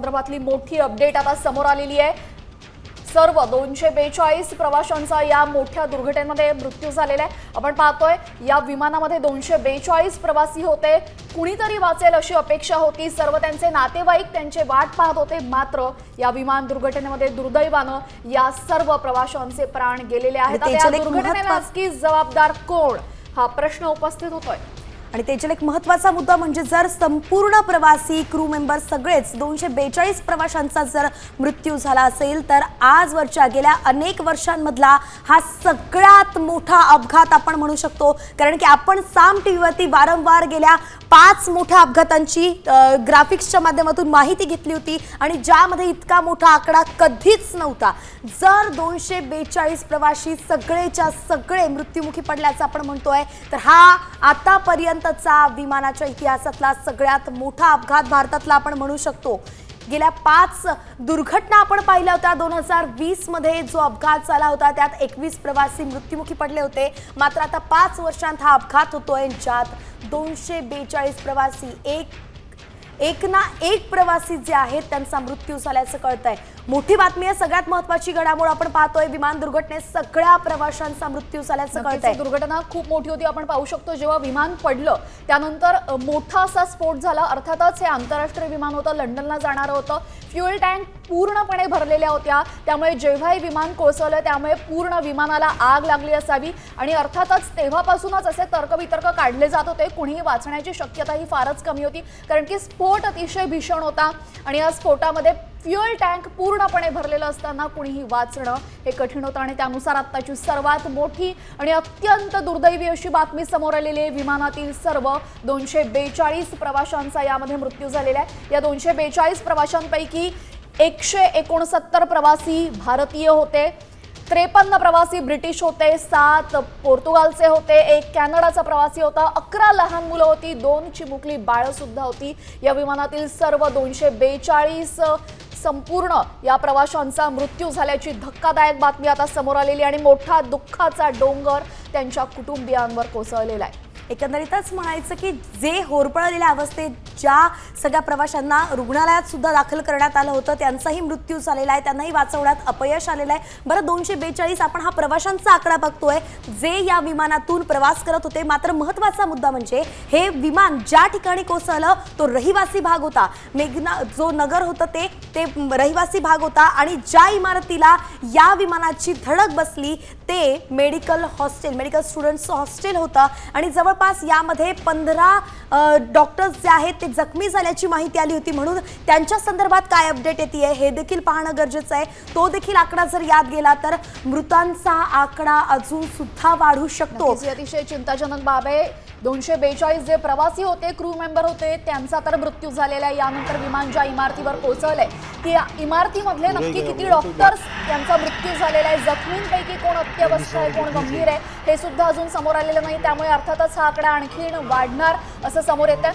संदर्भातली मोठी अपडेट आता समोर आलेली आहे। सर्व 242 प्रवाशांचा या मोठ्या दुर्घटनेमध्ये मृत्यू झालेला आहे। आपण पाहतोय या विमानामध्ये 242 प्रवासी होते। कुणीतरी वाचेल अशी अपेक्षा होती। सर्व त्यांचे नातेवाईक त्यांचे वाट पाहत होते, मात्र या विमान दुर्घटनेमध्ये दुर्दैवानं या सर्व प्रवाशांचे प्राण गेलेले आहेत। या दुर्घटनेला नक्की जबाबदार कोण हा प्रश्न उपस्थित होतोय। आणि त्याच्यात एक महत्त्वाचा मुद्दा म्हणजे जर संपूर्ण प्रवासी क्रू मेंबर सगळेच 242 प्रवाशांचा जर मृत्यू झाला असेल तर आजवरच्या गेल्या अनेक वर्षांमधला हा सगळ्यात मोठा अपघात आपण म्हणू शकतो। कारण की आपण साम टीव्हीवरती वारंवार गेल्या 5 मोठ्या अपघातांची ग्राफिक्सच्या माध्यमातून माहिती घेतली होती आणि ज्यामध्ये इतका मोठा आकडा कधीच नव्हता। जर 242 प्रवासी सगळेच्या सगळे मृत्युमुखी पडल्याचं आपण म्हणतोय तर हा आतापर्यंतचा विमानाच्या इतिहासातला सगळ्यात मोठा अपघात भारतातला आपण म्हणू शकतो। गेल्या 5 दुर्घटना आपण पाहिल्या होत्या। 2020 मध्ये जो अपघात झाला होता त्यात 21 प्रवासी मृत्युमुखी पडले होते, मात्र आता 5 वर्षांत हा अपघात होतोय ज्यात 242 प्रवासी एक ना एक प्रवासी जे आहेत त्यांचा मृत्यू झाल्याचं कळतंय। मोठी बातमी आहे, सगळ्यात महत्त्वाची घडामोड आपण पाहतोय। विमान दुर्घटनेत सगळ्या प्रवाशांचा मृत्यू झाल्याचं कळतंय। दुर्घटना खूप मोठी होती। आपण पाहू शकतो जेव्हा विमान पडलं त्यानंतर मोठा असा स्फोट झाला। अर्थातच हे आंतरराष्ट्रीय विमान होतं, लंडनला जाणारं होतं। फ्युएल टँक पूर्णपणे भरलेल्या होत्या, त्यामुळे जेव्हा हे विमान कोसळलं त्यामुळे पूर्ण विमानाला आग लागली असावी आणि अर्थातच तेव्हापासूनच असे तर्कवितर्क काढले जात होते। कुणीही वाचण्याची शक्यता ही फारच कमी होती, कारण की स्फोट अतिशय भीषण होता आणि या स्फोटामध्ये फ्युएल टँक पूर्णपणे भरलेलं असताना कुणीही वाचणं हे कठीण होतं आणि त्यानुसार आत्ताची सर्वात मोठी आणि अत्यंत दुर्दैवी अशी बातमी समोर आलेली आहे। विमानातील सर्व 242 प्रवाशांचा यामध्ये मृत्यू झालेला आहे। या 242 प्रवाशांपैकी 169 प्रवासी भारतीय होते, 53 प्रवासी ब्रिटिश होते, 7 पोर्तुगालचे होते, 1 कॅनडाचा प्रवासी होता, 11 लहान मुलं होती, 2 चिमुकली बाळं सुद्धा होती। या विमानातील सर्व 242 संपूर्ण या प्रवाशांचा मृत्यू झाल्याची धक्कादायक बातमी आता समोर आलेली आणि मोठा दुःखाचा डोंगर त्यांच्या कुटुंबियांवर कोसळलेला आहे। एकंदरीतच म्हणायचं की जे होरपळलेल्या अवस्थेत ज्या सगळ्या प्रवाशांना रुग्णालयात सुद्धा दाखल करण्यात आलं होतं त्यांचाही मृत्यू झालेला आहे, त्यांनाही वाचवण्यात अपयश आलेलं आहे। बरं 242 आपण हा प्रवाशांचा आकडा बघतोय जे या विमानातून प्रवास करत होते, मात्र महत्त्वाचा मुद्दा म्हणजे हे विमान ज्या ठिकाणी कोसळलं तो रहिवासी भाग होता। मेघना जो नगर होतं ते रहिवासी भाग होता आणि ज्या इमारतीला या विमानाची धडक बसली ते मेडिकल स्टुडंट्स हॉस्टेल होतं आणि जवळपास यामध्ये 15 डॉक्टर्स जे आहेत ते जखमी झाल्याची माहिती आली होती। म्हणून त्यांच्या संदर्भात काय अपडेट येते हे देखील पाहणं गरजेचं आहे। तो देखील आकडा जर याद गेला तर मृतांचा आकडा अजून सुद्धा वाढू शकतो। अतिशय चिंताजनक बाब आहे। 242 जे प्रवासी होते, क्रू मेंबर होते, त्यांचा तर मृत्यू झालेला आहे। यानंतर विमान ज्या इमारतीवर कोसळलंय त्या इमारतीमधले नक्की किती डॉक्टर्स यांचा मृत्यू झालेला आहे, जखमींपैकी कोण अत्यवस्थ आहे, कोण गंभीर आहे हे सुद्धा अजून समोर आलेलं नाही। त्यामुळे अर्थातच हा आकडा आणखीन वाढणार असं समोर येतं।